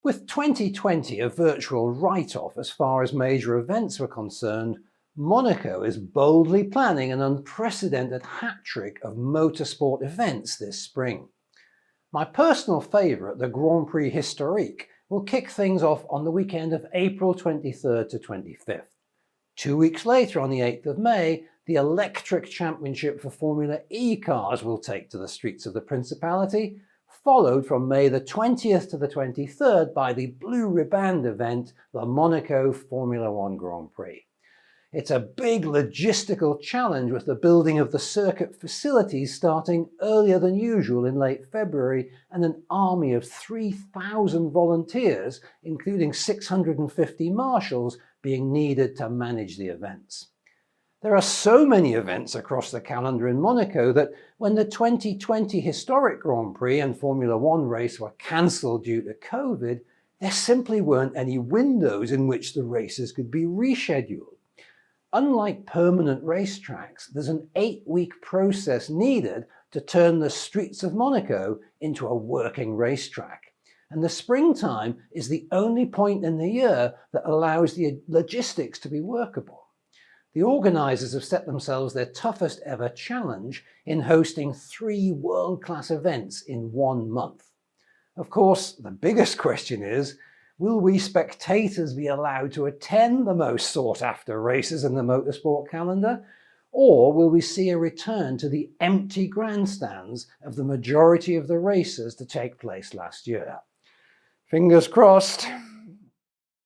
With 2020 a virtual write-off as far as major events were concerned, Monaco is boldly planning an unprecedented hat-trick of motorsport events this spring. My personal favourite, the Grand Prix Historique, will kick things off on the weekend of April 23rd to 25th. 2 weeks later, on the 8th of May, the Electric Championship for Formula E cars will take to the streets of the Principality, followed from May the 20th to the 23rd by the Blue Riband event, the Monaco Formula One Grand Prix. It's a big logistical challenge, with the building of the circuit facilities starting earlier than usual in late February, and an army of 3,000 volunteers, including 650 marshals, being needed to manage the events. There are so many events across the calendar in Monaco that when the 2020 Historic Grand Prix and Formula One race were cancelled due to COVID, there simply weren't any windows in which the races could be rescheduled. Unlike permanent racetracks, there's an 8-week process needed to turn the streets of Monaco into a working racetrack. And the springtime is the only point in the year that allows the logistics to be workable. The organisers have set themselves their toughest ever challenge in hosting 3 world-class events in 1 month. Of course, the biggest question is, will we spectators be allowed to attend the most sought-after races in the motorsport calendar? Or will we see a return to the empty grandstands of the majority of the races to take place last year? Fingers crossed.